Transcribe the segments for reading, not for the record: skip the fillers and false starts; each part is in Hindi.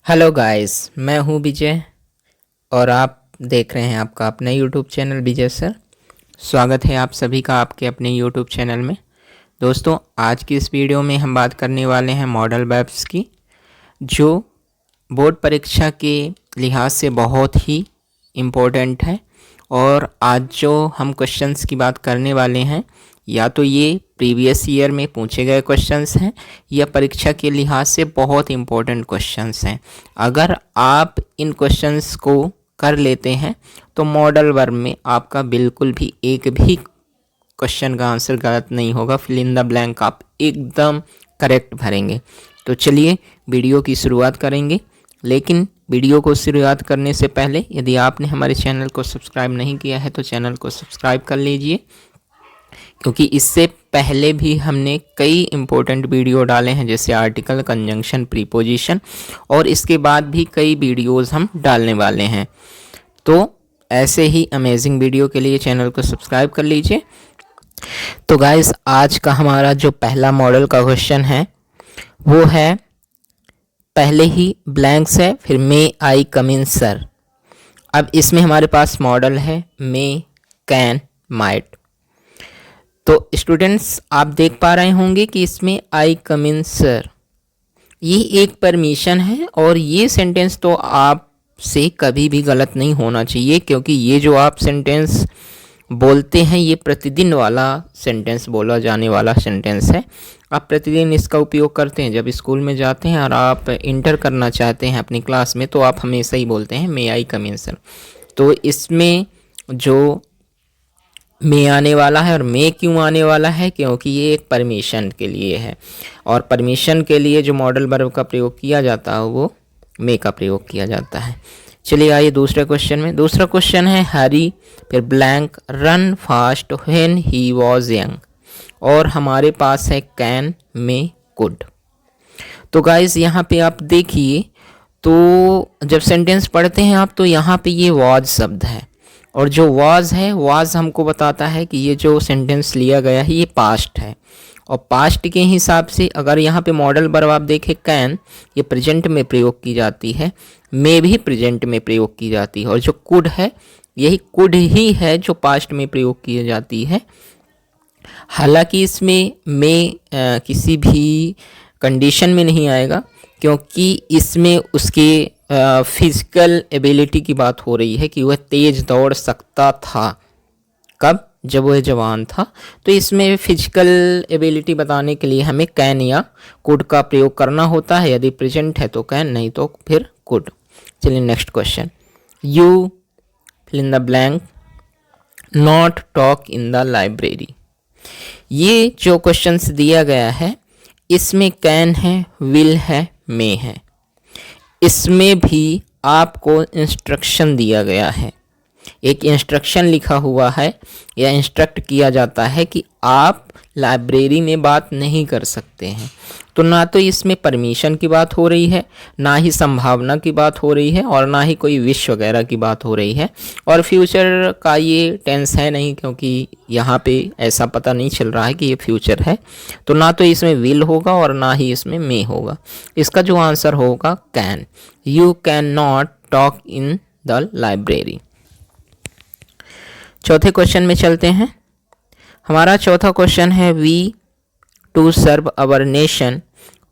हेलो गाइस, मैं हूं विजय और आप देख रहे हैं आपका अपना यूट्यूब चैनल विजय सर। स्वागत है आप सभी का आपके अपने यूट्यूब चैनल में। दोस्तों, आज की इस वीडियो में हम बात करने वाले हैं मॉडल वेब्स की, जो बोर्ड परीक्षा के लिहाज से बहुत ही इम्पोर्टेंट है। और आज जो हम क्वेश्चंस की बात करने वाले हैं, या तो ये प्रीवियस ईयर में पूछे गए क्वेश्चंस हैं या परीक्षा के लिहाज से बहुत इम्पोर्टेंट क्वेश्चंस हैं। अगर आप इन क्वेश्चंस को कर लेते हैं तो मॉडल वर्ब में आपका बिल्कुल भी एक भी क्वेश्चन का आंसर गलत नहीं होगा। फिल इन द ब्लैंक आप एकदम करेक्ट भरेंगे। तो चलिए वीडियो की शुरुआत करेंगे, लेकिन वीडियो को शुरुआत करने से पहले यदि आपने हमारे चैनल को सब्सक्राइब नहीं किया है तो चैनल को सब्सक्राइब कर लीजिए, क्योंकि इससे पहले भी हमने कई इम्पोर्टेंट वीडियो डाले हैं, जैसे आर्टिकल, कंजंक्शन, प्रीपोजिशन, और इसके बाद भी कई वीडियोस हम डालने वाले हैं। तो ऐसे ही अमेजिंग वीडियो के लिए चैनल को सब्सक्राइब कर लीजिए। तो गाइस, आज का हमारा जो पहला मॉडल का क्वेश्चन है वो है, पहले ही ब्लैंक्स है, फिर मे आई कम इन सर। अब इसमें हमारे पास मॉडल है मे, कैन, माइट। तो स्टूडेंट्स, आप देख पा रहे होंगे कि इसमें आई कम इन सर, ये एक परमिशन है और ये सेंटेंस तो आपसे कभी भी गलत नहीं होना चाहिए, क्योंकि ये जो आप सेंटेंस बोलते हैं ये प्रतिदिन वाला सेंटेंस, बोला जाने वाला सेंटेंस है। आप प्रतिदिन इसका उपयोग करते हैं। जब स्कूल में जाते हैं और आप इंटर करना चाहते हैं अपनी क्लास में, तो आप हमेशा ही बोलते हैं मे आई कम इन सर। तो इसमें जो मे आने वाला है, और मे क्यों आने वाला है, क्योंकि ये एक परमिशन के लिए है, और परमिशन के लिए जो मॉडल वर्ब का प्रयोग किया जाता है वो मे का प्रयोग किया जाता है। चलिए आइए दूसरे क्वेश्चन में। दूसरा क्वेश्चन है हरी, फिर blank, run fast when he was young, और हमारे पास है कैन, मे, कुड। तो गाइज यहाँ पे आप देखिए, तो जब सेंटेंस पढ़ते हैं आप, तो यहाँ पे ये वॉज शब्द है, और जो वॉज है, वॉज हमको बताता है कि ये जो सेंटेंस लिया गया है ये पास्ट है, और पास्ट के हिसाब से अगर यहाँ पे मॉडल वर्ब आप देखें कैन, ये प्रेजेंट में प्रयोग की जाती है, मे भी प्रेजेंट में प्रयोग की जाती है, और जो कुड है, यही कुड ही है जो पास्ट में प्रयोग की जाती है। हालांकि इसमें मे किसी भी कंडीशन में नहीं आएगा, क्योंकि इसमें उसके फिजिकल एबिलिटी की बात हो रही है कि वह तेज दौड़ सकता था। कब? जब वह जवान था। तो इसमें फिजिकल एबिलिटी बताने के लिए हमें कैन या कुड का प्रयोग करना होता है। यदि प्रेजेंट है तो कैन, नहीं तो फिर कुड। चलिए next question. You fill in the blank, not talk in the library. ये जो क्वेश्चंस दिया गया है, इसमें कैन है, विल है, मे है। इसमें भी आपको इंस्ट्रक्शन दिया गया है, एक इंस्ट्रक्शन लिखा हुआ है, या इंस्ट्रक्ट किया जाता है कि आप लाइब्रेरी में बात नहीं कर सकते हैं। तो ना तो इसमें परमिशन की बात हो रही है, ना ही संभावना की बात हो रही है, और ना ही कोई विश वगैरह की बात हो रही है, और फ्यूचर का ये टेंस है नहीं, क्योंकि यहाँ पे ऐसा पता नहीं चल रहा है कि ये फ्यूचर है। तो ना तो इसमें विल होगा और ना ही इसमें मे होगा। इसका जो आंसर होगा can. You can not talk in the library. चौथे क्वेश्चन में चलते हैं। हमारा चौथा क्वेश्चन है we to serve our nation,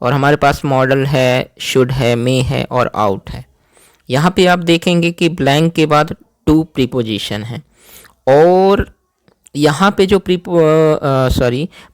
और हमारे पास मॉडल है, शुड है, मे है और आउट है। यहाँ पे आप देखेंगे कि ब्लैंक के बाद टू प्रीपोजिशन है, और यहाँ पे जो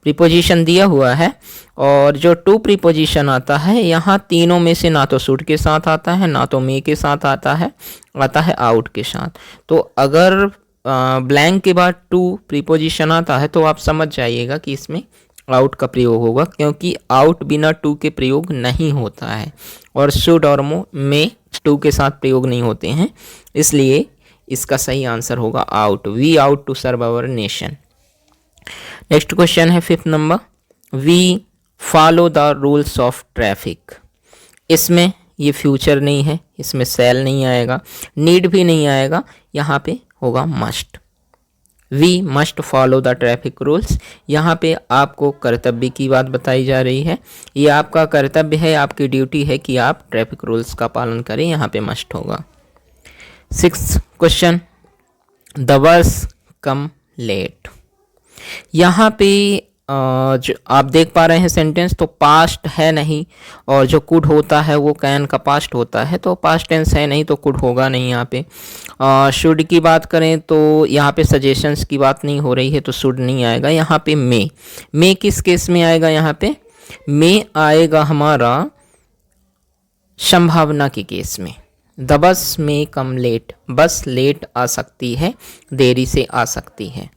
प्रीपोजिशन दिया हुआ है, और जो टू प्रीपोजिशन आता है, यहाँ तीनों में से ना तो शुड के साथ आता है, ना तो मे के साथ आता है आउट के साथ। तो अगर ब्लैंक के बाद टू प्रीपोजिशन आता है तो आप समझ जाइएगा कि इसमें आउट का प्रयोग होगा, क्योंकि आउट बिना टू के प्रयोग नहीं होता है, और शुड और मे टू के साथ प्रयोग नहीं होते हैं। इसलिए इसका सही आंसर होगा ought. We ought to serve our nation. Next question है fifth number. We follow the rules of traffic. इसमें ये फ्यूचर नहीं है, इसमें सेल नहीं आएगा, नीड भी नहीं आएगा, यहाँ पे होगा must. We must follow the traffic rules, यहाँ पे आपको कर्तव्य की बात बताई जा रही है। ये आपका कर्तव्य है, आपकी ड्यूटी है कि आप ट्रैफिक रूल्स का पालन करें, यहाँ पे मस्ट होगा। 6th question, the bus come late. यहाँ पे जो आप देख पा रहे हैं सेंटेंस, तो पास्ट है नहीं, और जो कुड होता है वो कैन का पास्ट होता है, तो पास्ट टेंस है नहीं तो कुड होगा नहीं यहाँ पे। शुड की बात करें तो यहाँ पे सजेशंस की बात नहीं हो रही है, तो शुड नहीं आएगा। यहाँ पे मे किस केस में आएगा? यहाँ पे मे आएगा हमारा संभावना के केस में। द बस में कम लेट, बस लेट आ सकती है, देरी से आ सकती है।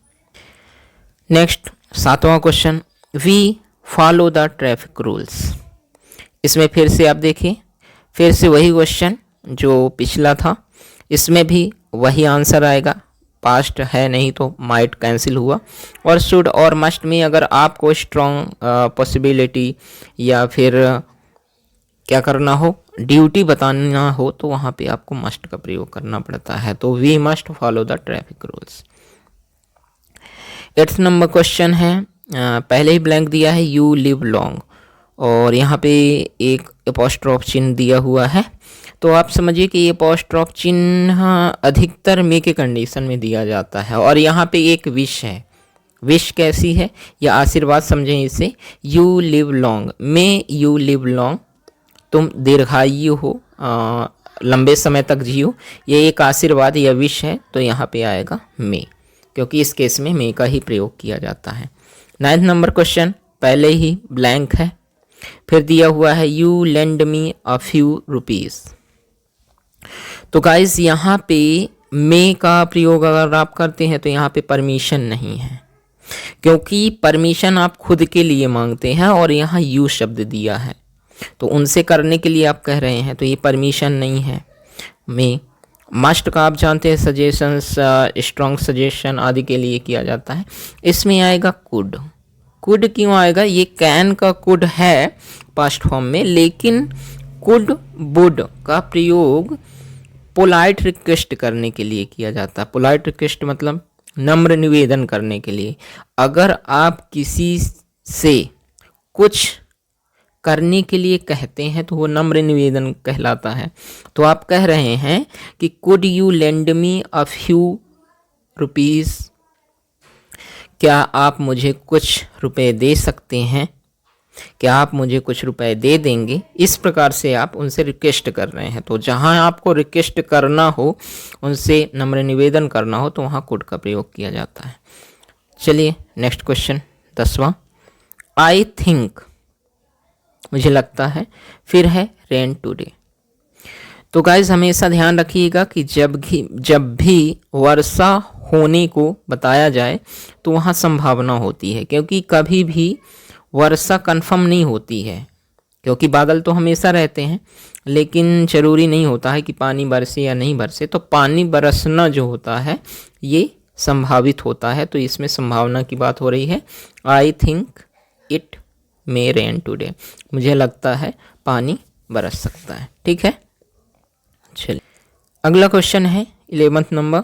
नेक्स्ट 7वां question, we follow the traffic rules. इसमें फिर से आप देखिए, फिर से वही क्वेश्चन जो पिछला था, इसमें भी वही आंसर आएगा। पास्ट है नहीं तो माइट कैंसिल हुआ, और शुड और मस्ट में अगर आपको स्ट्रॉन्ग पॉसिबिलिटी या फिर क्या करना हो, ड्यूटी बताना हो, तो वहाँ पे आपको मस्ट का प्रयोग करना पड़ता है। तो we must follow the traffic rules. 8th number question है, पहले ही ब्लैंक दिया है, यू लिव लॉन्ग, और यहाँ पे एक एपोस्ट्रोफ चिन्ह दिया हुआ है। तो आप समझिए कि ये एपोस्ट्रोफ चिन्ह अधिकतर मे के कंडीशन में दिया जाता है, और यहाँ पे एक विश है। विश कैसी है? या आशीर्वाद समझें इसे। You live long, may you live long, तुम दीर्घायु हो, लंबे समय तक जियो, ये एक आशीर्वाद या विश है, तो यहाँ पे आएगा मे, क्योंकि इस केस में मे का ही प्रयोग किया जाता है। 9th नंबर क्वेश्चन, पहले ही ब्लैंक है, फिर दिया हुआ है you lend me a few rupees. तो गाइज यहाँ पे मे का प्रयोग अगर आप करते हैं तो यहाँ पे परमिशन नहीं है, क्योंकि परमिशन आप खुद के लिए मांगते हैं, और यहाँ यू शब्द दिया है, तो उनसे करने के लिए आप कह रहे हैं, तो ये परमिशन नहीं है। मे मस्ट का आप जानते हैं सजेशंस, स्ट्रॉन्ग सजेशन आदि के लिए किया जाता है। इसमें आएगा कुड। कुड क्यों आएगा? ये कैन का कुड है पास्ट फॉर्म में, लेकिन कुड वुड का प्रयोग पोलाइट रिक्वेस्ट करने के लिए किया जाता है। पोलाइट रिक्वेस्ट मतलब नम्र निवेदन करने के लिए। अगर आप किसी से कुछ करने के लिए कहते हैं तो वो नम्र निवेदन कहलाता है। तो आप कह रहे हैं कि could you lend me a few rupees, क्या आप मुझे कुछ रुपए दे सकते हैं, क्या आप मुझे कुछ रुपए दे देंगे। इस प्रकार से आप उनसे रिक्वेस्ट कर रहे हैं। तो जहां आपको रिक्वेस्ट करना हो, उनसे नम्र निवेदन करना हो, तो वहां कुड का प्रयोग किया जाता है। चलिए नेक्स्ट क्वेश्चन 10वां, आई थिंक, मुझे लगता है, फिर है रेन टुडे। तो गाइज हमेशा ध्यान रखिएगा कि जब भी वर्षा होने को बताया जाए तो वहाँ संभावना होती है, क्योंकि कभी भी वर्षा कंफर्म नहीं होती है, क्योंकि बादल तो हमेशा रहते हैं, लेकिन ज़रूरी नहीं होता है कि पानी बरसे या नहीं बरसे। तो पानी बरसना जो होता है ये संभावित होता है, तो इसमें संभावना की बात हो रही है। I think it may rain today, मुझे लगता है पानी बरस सकता है। ठीक है, चलिए अगला क्वेश्चन है 11th नंबर,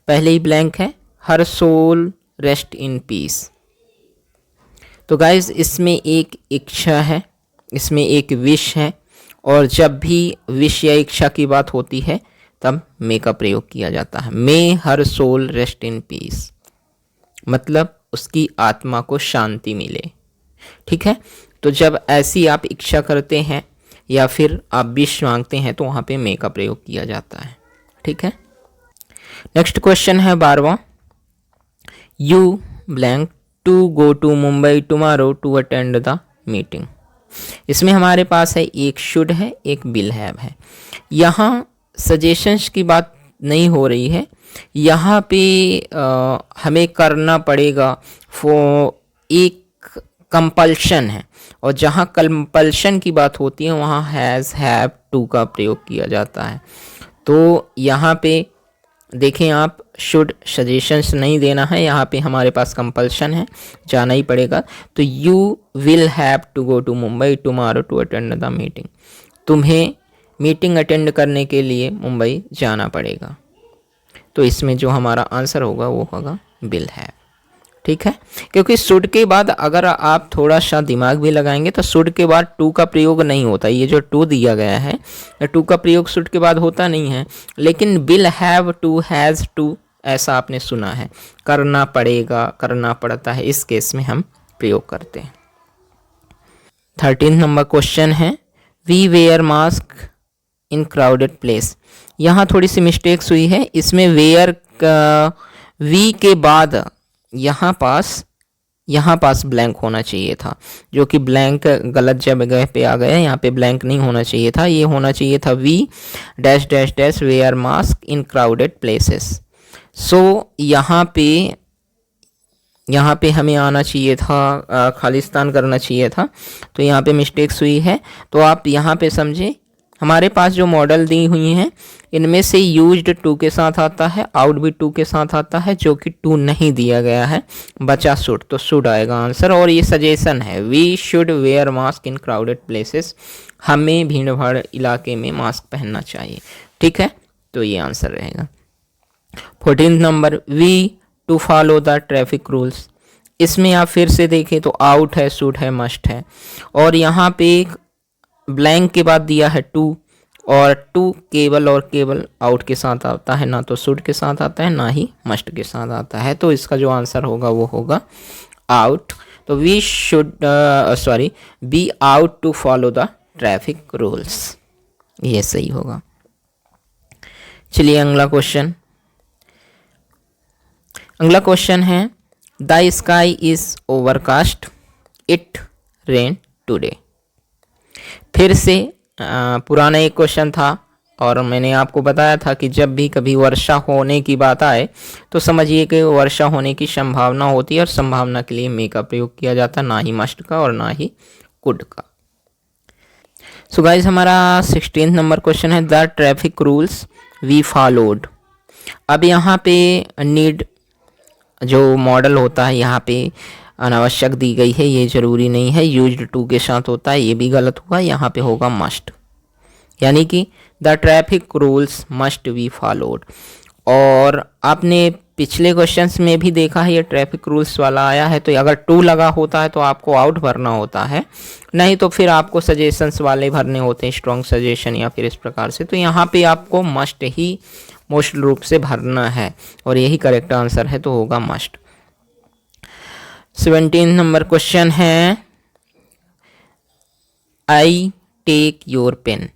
पहले ही ब्लैंक है, हर सोल रेस्ट इन पीस। तो गाइज इसमें एक इच्छा है, इसमें एक विश है, और जब भी विश या इच्छा की बात होती है तब मे का प्रयोग किया जाता है। मे हर सोल रेस्ट इन पीस, मतलब उसकी आत्मा को शांति मिले। ठीक है, तो जब ऐसी आप इच्छा करते हैं या फिर आप विश मांगते हैं तो वहाँ पे मे का प्रयोग किया जाता है। ठीक है, नेक्स्ट क्वेश्चन है 12वां, you blank to go to Mumbai tomorrow to attend the meeting. इसमें हमारे पास है एक शुड है, एक विल हैव है। यहाँ सजेशंस की बात नहीं हो रही है, यहाँ पे हमें करना पड़ेगा, एक कंपल्शन है, और जहाँ कंपल्शन की बात होती है वहाँ हैज़ हैव टू का प्रयोग किया जाता है। तो यहाँ पे देखें आप, शुड सजेशंस नहीं देना है, यहाँ पे हमारे पास कंपल्शन है, जाना ही पड़ेगा। तो you will have to go to Mumbai tomorrow to attend the meeting, तुम्हें मीटिंग अटेंड करने के लिए मुंबई जाना पड़ेगा। तो इसमें जो हमारा आंसर होगा वो होगा विल हैव। ठीक है, क्योंकि शुड के बाद अगर आप थोड़ा सा दिमाग भी लगाएंगे तो शुड के बाद टू का प्रयोग नहीं होता। ये जो टू दिया गया है, टू का प्रयोग शुड के बाद होता नहीं है, लेकिन will have to, has to, ऐसा आपने सुना है, करना पड़ेगा, करना पड़ता है, इस केस में हम प्रयोग करते हैं। 13 नंबर क्वेश्चन है, we wear mask in crowded place. यहाँ थोड़ी सी मिस्टेक्स हुई है, इसमें वेयर वी के बाद यहाँ पास ब्लैंक होना चाहिए था, जो कि ब्लैंक गलत जगह पे आ गया। यहाँ पे ब्लैंक नहीं होना चाहिए था, ये होना चाहिए था we dash dash dash wear mask in crowded places. So यहाँ पे हमें आना चाहिए था, खालिस्तान करना चाहिए था, तो यहाँ पे मिस्टेक्स हुई है। तो आप यहाँ पे समझे, हमारे पास जो मॉडल दी हुई हैं इनमें से यूज्ड टू के साथ आता है, आउट भी टू के साथ आता है, जो कि टू नहीं दिया गया है, बचा शुड, तो शुड आएगा आंसर। और ये सजेशन है, we should wear mask in crowded places, हमें भीड़ भाड़ इलाके में मास्क पहनना चाहिए। ठीक है, तो ये आंसर रहेगा। 14 number, we to follow the traffic rules. इसमें आप फिर से देखें तो आउट है, शुड है, मस्ट है, और यहाँ पे एक ब्लैंक के बाद दिया है टू, और टू केवल और केवल आउट के साथ आता है, ना तो शुड के साथ आता है, ना ही मस्ट के साथ आता है। तो इसका जो आंसर होगा वो होगा आउट। तो we should be out to follow the traffic rules, ये सही होगा। चलिए अगला क्वेश्चन है, the sky is overcast, it rain today. फिर से पुराना एक क्वेश्चन था, और मैंने आपको बताया था कि जब भी कभी वर्षा होने की बात आए तो समझिए कि वर्षा होने की संभावना होती है, और संभावना के लिए मे का प्रयोग किया जाता है, ना ही मस्ट का और ना ही कुड का। सो गाइस, हमारा 16 नंबर क्वेश्चन है, the traffic rules we followed. अब यहाँ पे नीड जो मॉडल होता है यहाँ पे अनावश्यक दी गई है, ये जरूरी नहीं है, यूज्ड टू के साथ होता है, ये भी गलत हुआ। यहाँ पे होगा मस्ट, यानी कि the traffic rules must be followed. और आपने पिछले क्वेश्चंस में भी देखा है ये ट्रैफिक रूल्स वाला आया है, तो अगर टू लगा होता है तो आपको आउट भरना होता है, नहीं तो फिर आपको सजेशंस वाले भरने होते हैं, स्ट्रॉन्ग सजेशन या फिर इस प्रकार से। तो यहाँ पे आपको मस्ट ही मोस्ट रूप से भरना है, और यही करेक्ट आंसर है, तो होगा मस्ट। 17 नंबर क्वेश्चन है, I take your pen.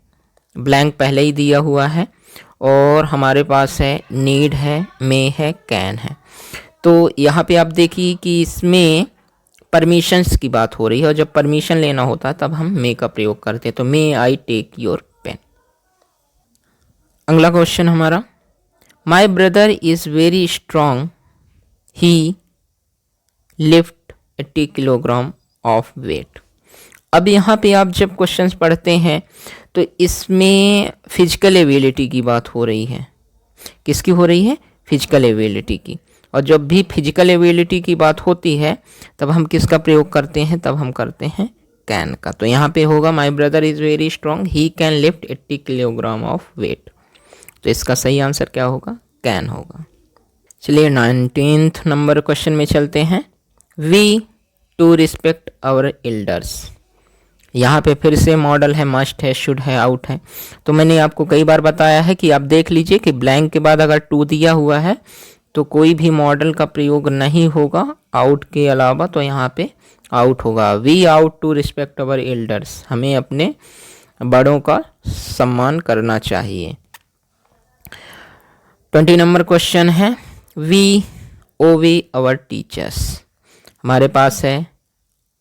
Blank पहले ही दिया हुआ है, और हमारे पास है नीड है, मे है, कैन है। तो यहाँ पे आप देखिए कि इसमें परमिशंस की बात हो रही है, और जब परमिशन लेना होता है तब हम मे का प्रयोग करते हैं। तो may I take your pen. अगला क्वेश्चन हमारा, my brother is very strong, he lift 80 kilogram of weight. अब यहाँ पे आप जब क्वेश्चंस पढ़ते हैं तो इसमें फिजिकल एबिलिटी की बात हो रही है। किसकी हो रही है? फिजिकल एबिलिटी की। और जब भी फिजिकल एबिलिटी की बात होती है तब हम किसका प्रयोग करते हैं? तब हम करते हैं कैन का। तो यहाँ पे होगा my brother is very strong, he can lift 80 kilogram of weight. तो इसका सही आंसर क्या होगा? कैन होगा। चलिए 19th नंबर क्वेश्चन में चलते हैं। We to respect our elders. यहाँ पे फिर से मॉडल है, मस्ट है, शुड है, आउट है। तो मैंने आपको कई बार बताया है कि आप देख लीजिए कि ब्लैंक के बाद अगर टू दिया हुआ है तो कोई भी मॉडल का प्रयोग नहीं होगा आउट के अलावा, तो यहाँ पे आउट होगा। We ought to respect our elders, हमें अपने बड़ों का सम्मान करना चाहिए। 20 नंबर क्वेश्चन है। We owe our teachers. हमारे पास है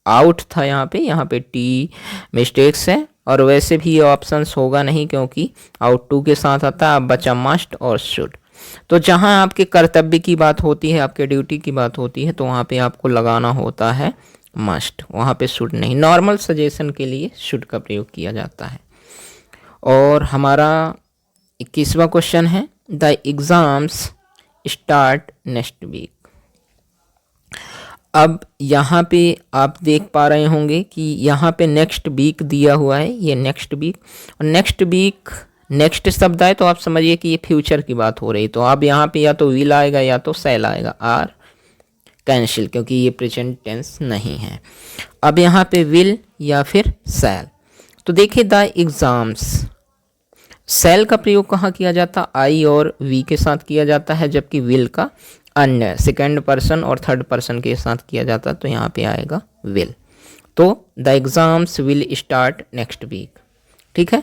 आउट था यहाँ पे टी मिस्टेक्स है, और वैसे भी ये ऑप्शंस होगा नहीं क्योंकि आउट टू के साथ आता है। अब बचा मस्ट और शुड। तो जहाँ आपके कर्तव्य की बात होती है, आपके ड्यूटी की बात होती है, तो वहाँ पे आपको लगाना होता है मस्ट, वहाँ पे शुड नहीं। नॉर्मल सजेशन के लिए शुड का प्रयोग किया जाता है। और हमारा 21वां क्वेश्चन है। The exams start next week. अब यहाँ पे आप देख पा रहे होंगे कि यहाँ पे नेक्स्ट वीक दिया हुआ है, ये नेक्स्ट वीक, और नेक्स्ट वीक नेक्स्ट शब्द आए तो आप समझिए कि ये फ्यूचर की बात हो रही। तो अब यहाँ पे या तो विल आएगा या तो शैल आएगा, आर कैंसिल, क्योंकि ये प्रेजेंट टेंस नहीं है। अब यहाँ पे विल या फिर शैल। तो देखिए द एग्जाम्स, शैल का प्रयोग कहाँ किया जाता, आई और वी के साथ किया जाता है, जबकि विल का अन्य सेकंड पर्सन और थर्ड पर्सन के साथ किया जाता है। तो यहाँ पे आएगा विल। तो the exams will start next week. ठीक है,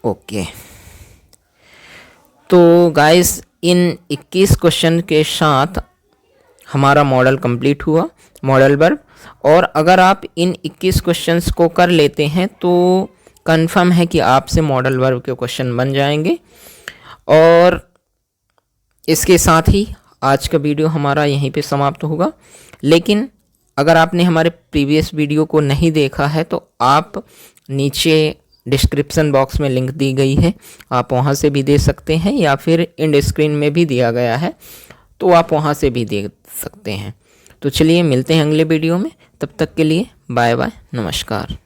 ओके। तो गाइस इन 21 क्वेश्चन के साथ हमारा मॉडल कंप्लीट हुआ, मॉडल वर्ब। और अगर आप इन 21 क्वेश्चंस को कर लेते हैं तो कंफर्म है कि आपसे मॉडल वर्ब के क्वेश्चन बन जाएंगे। और इसके साथ ही आज का वीडियो हमारा यहीं पे समाप्त होगा। लेकिन अगर आपने हमारे प्रीवियस वीडियो को नहीं देखा है तो आप नीचे डिस्क्रिप्शन बॉक्स में लिंक दी गई है, आप वहां से भी दे सकते हैं, या फिर एंड स्क्रीन में भी दिया गया है तो आप वहां से भी देख सकते हैं। तो चलिए मिलते हैं अगले वीडियो में, तब तक के लिए बाय बाय, नमस्कार।